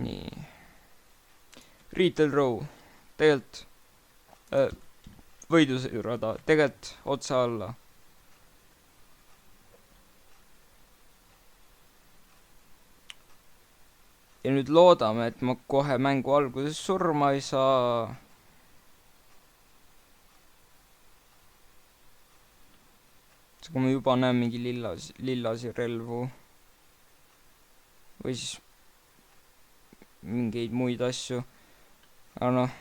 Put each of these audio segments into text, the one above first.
nii. Retail row. Tegelikult võidusõidurada. Tegelikult otsa alla. Ja nüüd loodame, et ma kohe mängu alguses surma ei saa. Kui ma juba näen mingi lillasi relvu. Või siis mingeid muid asju. Aga noh,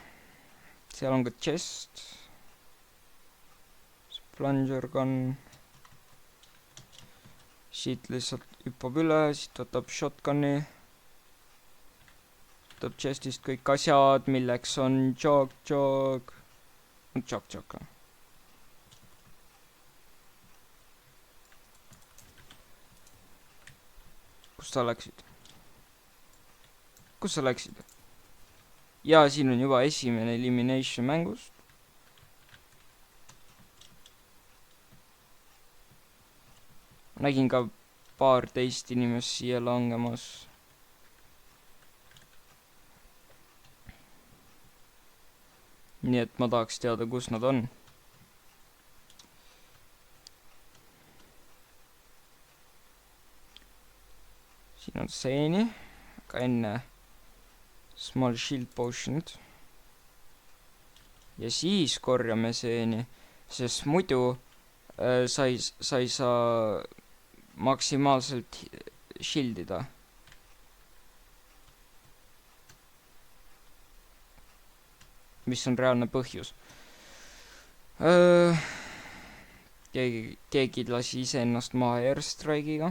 seal on ka chest. Plunger gun. Siit lihtsalt hüppab üle, siit võtab shotgunni. Võtab chestist kõik asjad, milleks on jog. Kus sa läksid? Jaa, siin on juba esimene elimination mängust. Nägin ka paar teist inimest siia langemas. Nii et ma tahaks teada, kus nad on. Siin on seeni, aga enne small shield potion'id. Ja siis korjame seeni, sest muidu sa ei saa maksimaalselt shieldida. Mis on reaalne põhjus. Keegi lasi ise ennast maha airstrike'iga.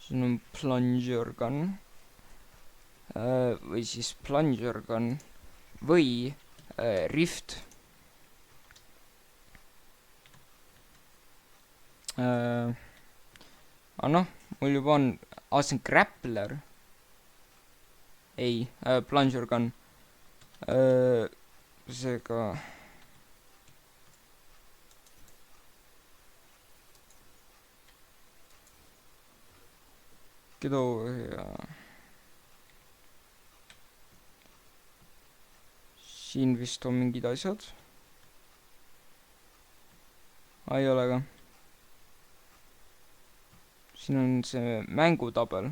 Siin on plunger gun. Või siis plunger gun. Või rift. Noh, mul juba on... see on grappler. Ei, plunger gun. Seega... Get over here. Siin vist on mingid asjad. Ei ole ka. Siin on see mängutabel.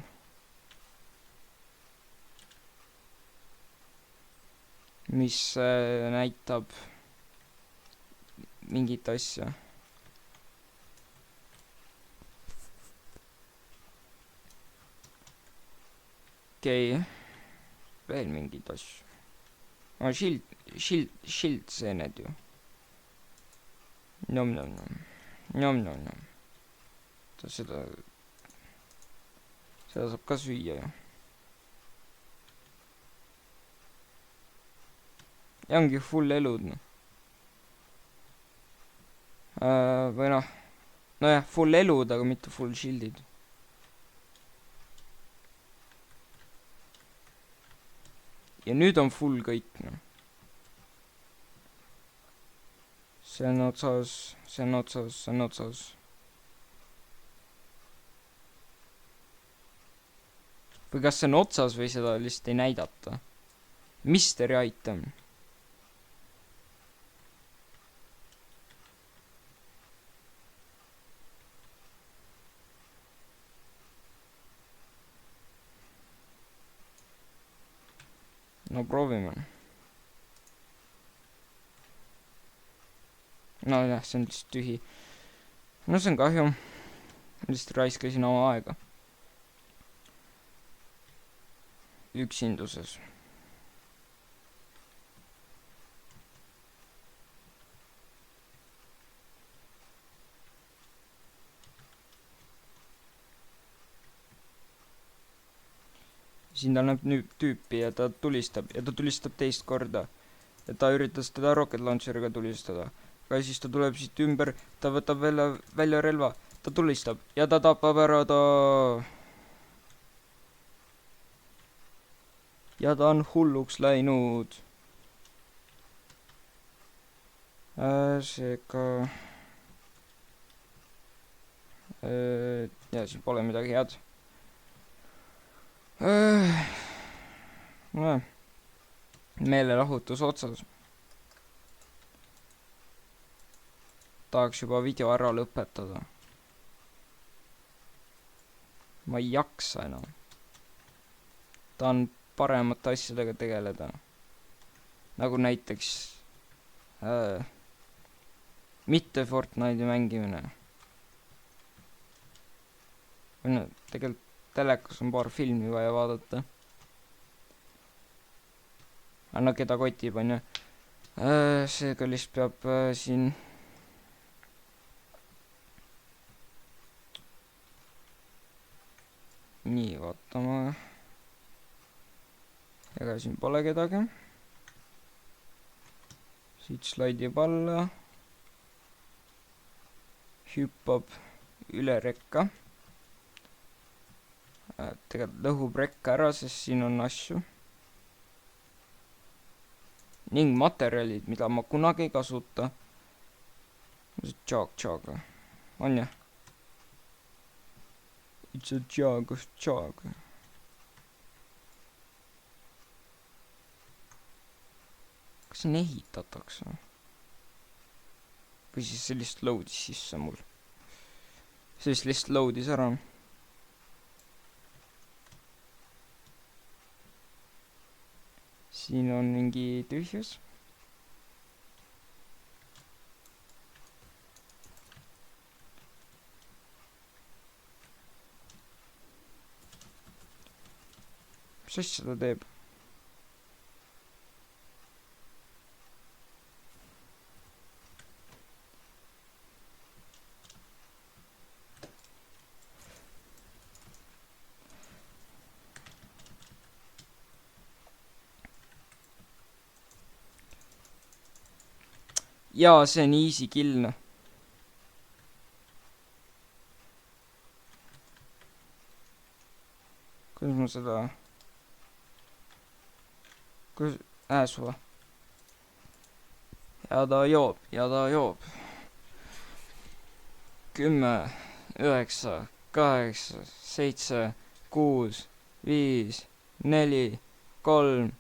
Mis näitab mingit asja. Okei. Veel mingid asju. Shield seened ju. Nom. Seda saab ka süüa ju. Ja ongi full elud. Või noh. Nojah, full elud, aga mitte full shieldid. Ja nüüd on full kõik. See on otsas. Või kas see on otsas või seda lihtsalt ei näidata? Mystery item. No proovime. No jah, see on lihtsalt tühi. No see on kahju. Lihtsalt raiskasin oma aega. Üksinduses. Siin ta näeb nüüd tüüpi ja ta tulistab teist korda. Ja ta üritas teda rocket launcheriga tulistada. Aga siis ta tuleb siit ümber, ta võtab välja relva, ta tulistab ja ta tapab ära ta. Ja ta on hulluks läinud. Seega... ja siin pole midagi head. nojah, meelelahutus otsas. Tahaks juba video ära lõpetada. Ma ei jaksa enam. Tahan paremate asjadega tegeleda. Nagu näiteks mitte Fortnite'i mängimine. Tegelikult telekas on paar filmi vaja vaadata. Anna keda kotib, on ju. Seega lihtsalt peab siin nii vaatama. Ega siin pole kedagi. Siit slaidib alla. Hüppab üle rekka. Tegelikult lõhub rekka ära, sest siin on asju. Ning materjalid, mida ma kunagi ei kasuta. Jog. On jah? It's a jog. Kas siin ehitatakse? Või siis see lihtsalt loadis sisse mul. See lihtsalt loadis ära. Siin on mingi tühjus. Mis asja ta teeb? Jaa, see on easy kill. Kuidas ma seda... Suva. Ja ta joob. 10, 9, 8, 7, 6, 5, 4, 3,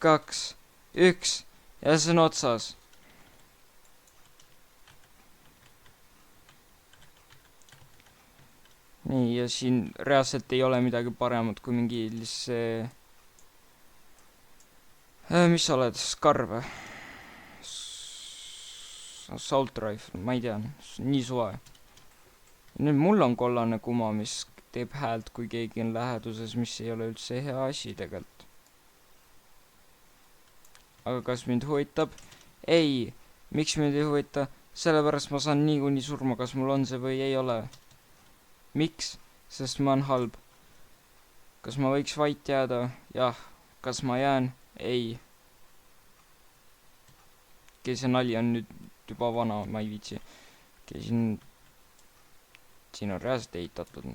2, 1 ja see on otsas. Nii, ja siin reaalselt ei ole midagi paremat kui mingi see... mis sa oled? Skarv? Assault rifle, ma ei tea, nii suve. Nüüd mul on kollane kuma, mis teeb häält, kui keegi on läheduses, mis ei ole üldse hea asi tegelikult. Aga kas mind huvitab? Ei, miks mind ei huvita? Sellepärast ma saan niikuinii surma, kas mul on see või ei ole. Miks? Sest ma on halb. Kas ma võiks vait jääda? Jah. Kas ma jään? Ei. See nali on nüüd juba vana, ma ei viitsi. Siin on reaalselt ehitatud.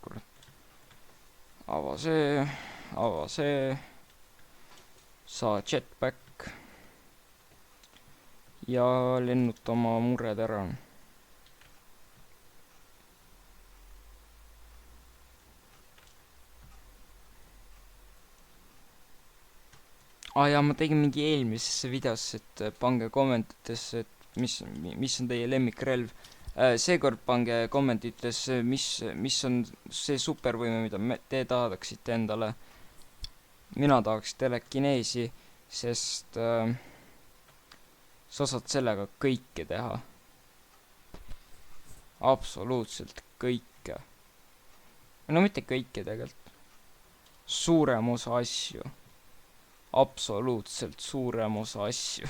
Kurat. Ava see. Saa jetpack. Ja lennuta oma mured ära. Ja ma tegin mingi eelmisesse videosse, et pange kommentitesse, et mis on teie lemmikrelv. Seekord pange kommentitesse, mis on see supervõime, mida te tahaksite endale. Mina tahaks telekineesi, sest sa saad sellega kõike teha. Absoluutselt kõike. No mitte kõike tegelikult. Suurem osa asju. Absoluutselt suurem osa asju.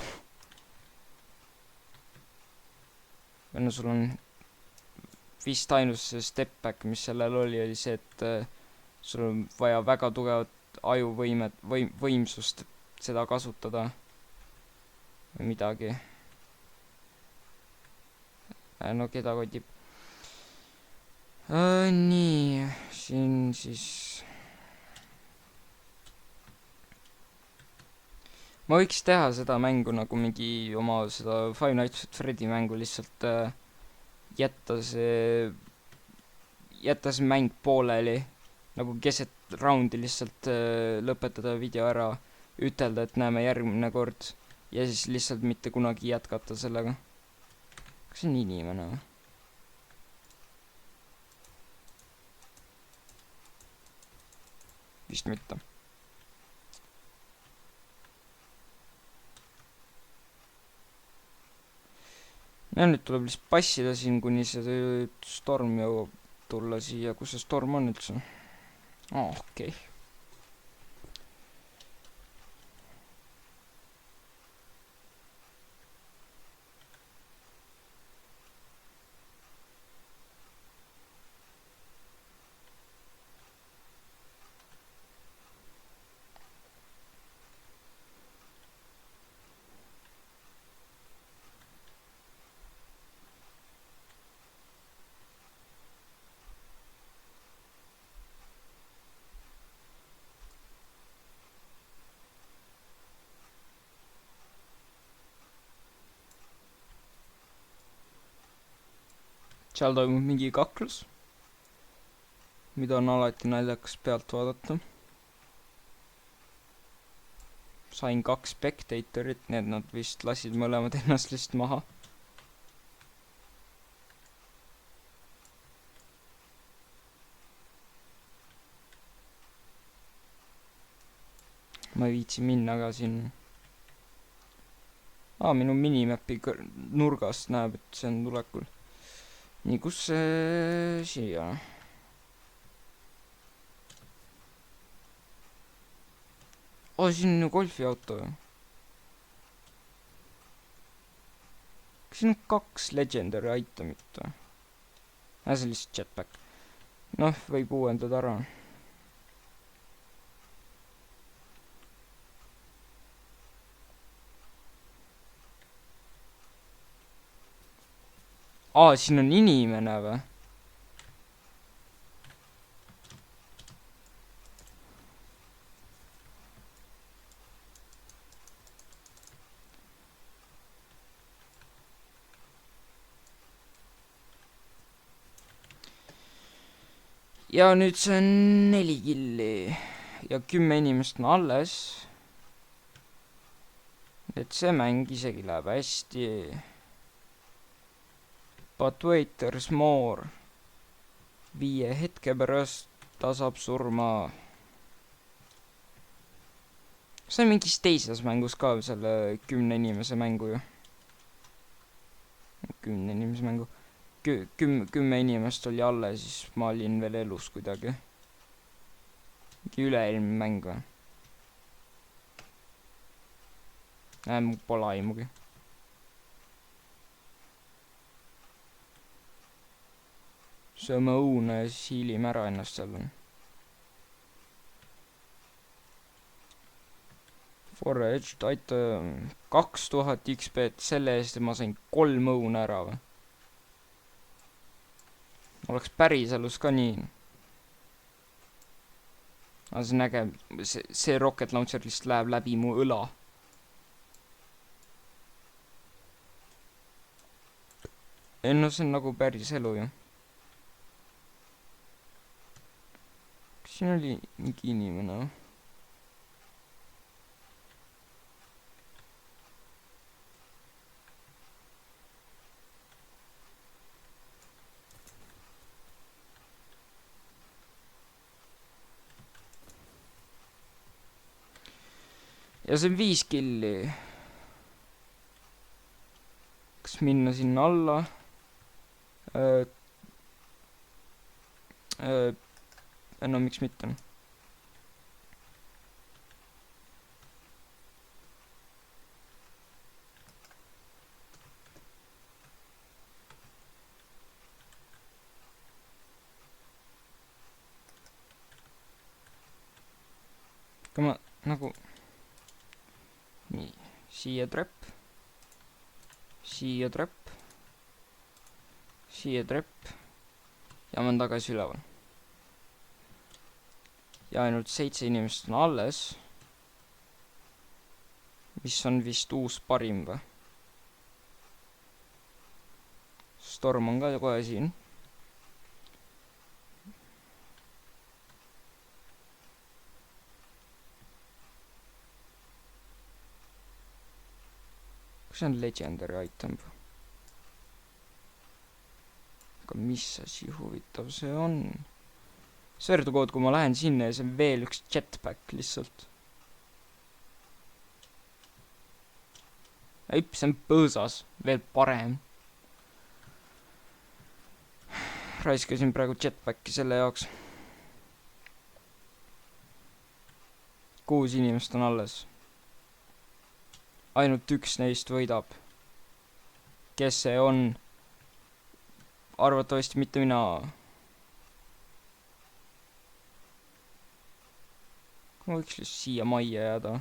No sul on vist ainus see step back, mis sellel oli see, et sul on vaja väga tugevat ajuvõimet, võimsust seda kasutada või midagi. No keda kotib. Nii, siin siis ma võiks teha seda mängu nagu mingi oma seda Five Nights at Freddy mängu lihtsalt jätta see jätta see mäng pooleli nagu keset raundi lihtsalt lõpetada video ära, ütelda, et näeme järgmine kord ja siis lihtsalt mitte kunagi jätkata sellega. Kas see on inimene või? Vist mitte. Ja nüüd tuleb lihtsalt passida siin, kuni see storm jõuab tulla siia. Kus see storm on üldse? Okei. Seal toimub mingi kaklus, mida on alati naljakas pealt vaadata. Sain 2 spectatorit, need nad vist lasid mõlemad ennast lihtsalt maha. Ma ei viitsi minna ka sinna. Minu minimapi nurgast näeb, et see on tulekul. Nii, kus see siia? Siin on ju golfiauto. Kas siin on 2 legendary itemit või? See on lihtsalt jetpack. Noh, võib uuendada ära. Siin on inimene või? Ja nüüd see on 4 killi ja 10 inimest on alles. Et see mäng isegi läheb hästi. But wait, there's more. 5 hetke pärast ta saab surma. See on mingis teises mängus ka selle 10 inimese mängu ju. 10 inimese mängu. 10 inimest oli alle, siis ma olin veel elus kuidagi. Mingi üleilmne mäng või? Mul pole aimugi. Sööme õuna ja siis hiilime ära ennast seal. Foraged, aita 2000 XP-t selle eest, et ma sain 3 õuna ära või? Oleks päris elus ka nii. See on äge, see rocket launcher lihtsalt läheb läbi mu õla. No see on nagu päris elu ju. Kas siin oli mingi inimene või? Ja see on 5 killi. Kas minna sinna alla? No miks mitte? Aga ma nagu nii, siia trepp, siia trepp, siia trepp ja ma olen tagasi üleval. Ja ainult 7 inimest on alles. mis on vist uus parim või? Storm on ka kohe siin. kas see on legendary item või? aga mis asi huvitav see on? Sverdukood, kui ma lähen sinna ja see on veel üks jetpack lihtsalt. ei, see on põõsas, veel parem. Raiskasin praegu jetpacki selle jaoks. 6 inimest on alles. Ainult üks neist võidab. Kes see on? Arvatavasti mitte mina. Ma võiks lihtsalt siia majja jääda.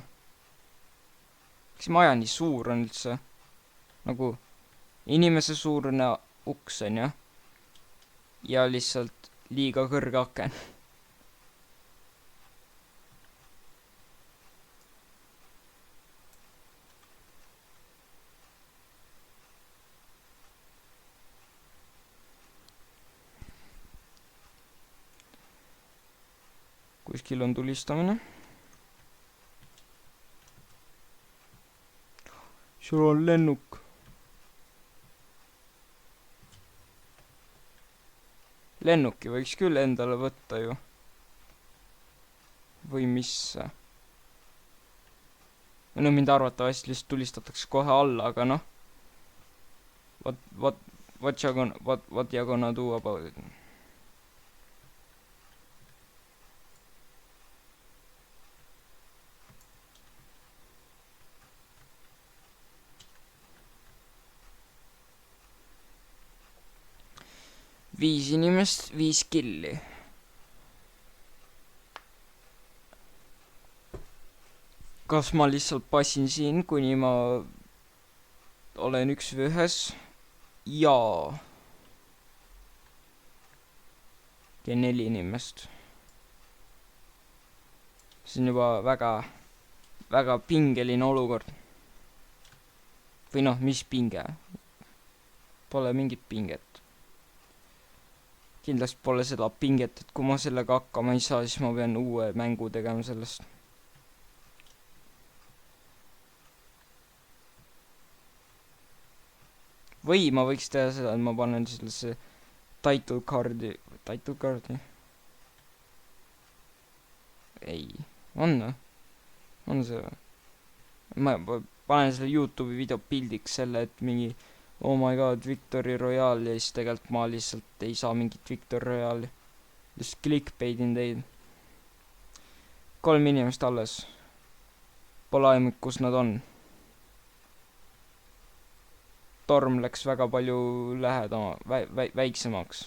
Kas maja nii suur on üldse? Nagu inimese suurune uks on jah? Ja lihtsalt liiga kõrge aken. Kuskil on tulistamine. Sul on lennuk. Lennuki võiks küll endale võtta ju. Või mis? No mind arvatavasti lihtsalt tulistatakse kohe alla, aga noh. What you gonna do about it? Viis inimest, 5 killi. Kas ma lihtsalt passin siin, kuni ma olen 1v1? Jaa. 4 inimest. See on juba väga pingeline olukord. Või noh, mis pinge? Pole mingit pinget. Kindlasti pole seda pinget, et kui ma sellega hakkama ei saa, siis ma pean uue mängu tegema sellest. Või ma võiks teha seda, et ma panen sellesse title card'i. Ei, on või? On see või? Ma panen selle YouTube'i video pildiks selle, et mingi oh my god, Victory Royale ja siis tegelikult ma lihtsalt ei saa mingit Victory Royale'i. Just clickbaitin teid. 3 inimest alles. Pole aimuk, kus nad on. Torm läks väga palju lähedama, väiksemaks.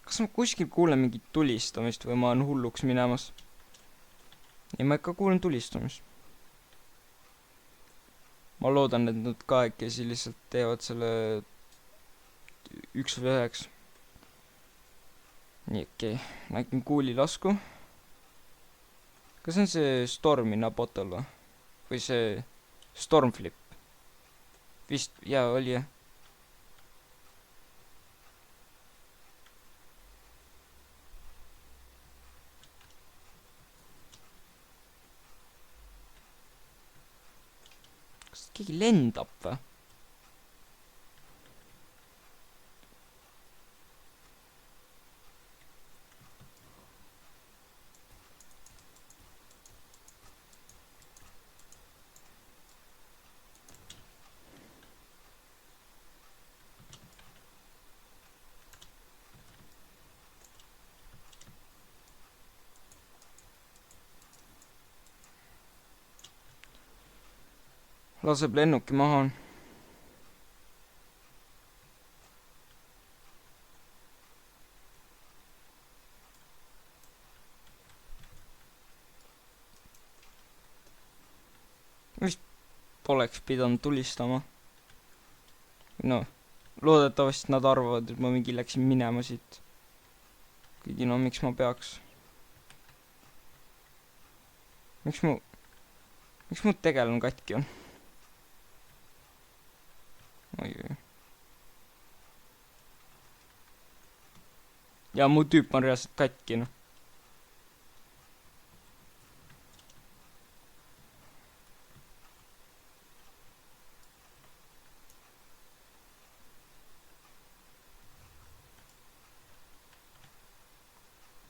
Kas ma kuskil kuulen mingit tulistamist või ma olen hulluks minemas? Ja ma ikka kuulen tulistamist. Ma loodan, et nad kahekesi lihtsalt teevad selle 1v9. Nii, okei. Nägin kuuli lasku. Kas on see Stormina bottle või? Või see Stormflip? Vist, jaa, oli jah. Keegi lendab või? Laseb lennuki maha. Vist poleks pidanud tulistama. No, loodetavasti nad arvavad, et ma mingi läksin minema siit. kuigi no miks ma peaks? Miks mu tegelane katki on? Oi. Ja mu tüüp on reaalselt katki, noh.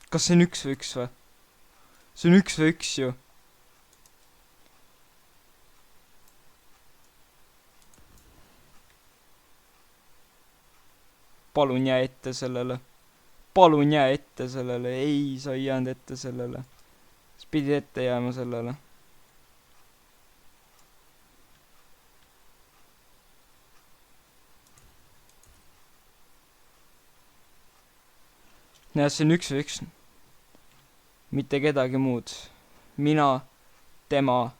Kas see on 1v1 või? See on 1v1 ju. Palun jää ette sellele. Palun jää ette sellele. Ei, sa ei jäänud ette sellele. Sa pidid ette jääma sellele. Näe, see on 1v1. Mitte kedagi muud. Mina, tema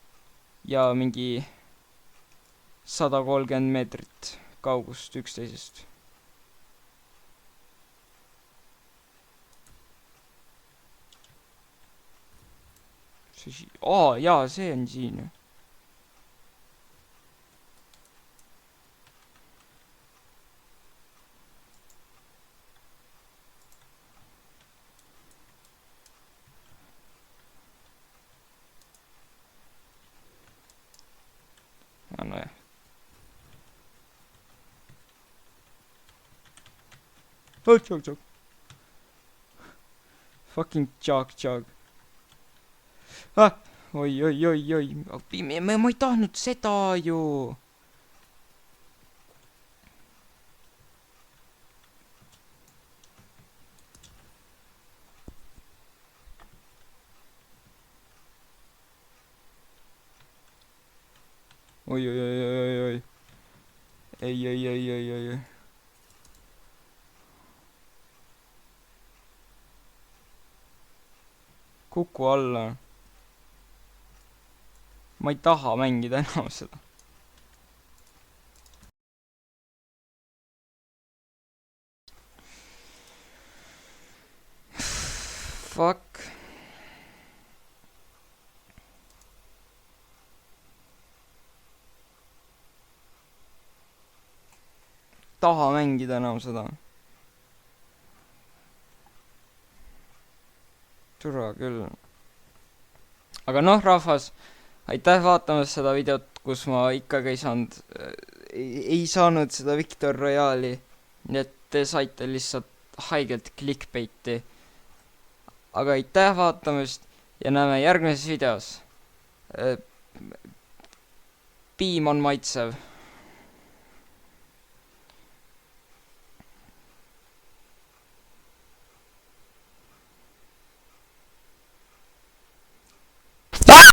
ja mingi 130 meetrit kaugust üksteisest. Jaa, see on siin. Nojah. Chug. Fucking chug. Oi. Ma ei tahtnud seda ju. Oi. Ei. Kuku alla. Ma ei taha mängida enam seda. Fuck. Taha mängida enam seda. Türa küll. Aga noh, rahvas, aitäh vaatamast seda videot, kus ma ikkagi ei saanud seda Victor Royale'i. Nii et te saite lihtsalt haigelt clickbaiti. Aga aitäh vaatamast ja näeme järgmises videos. Piim on maitsev.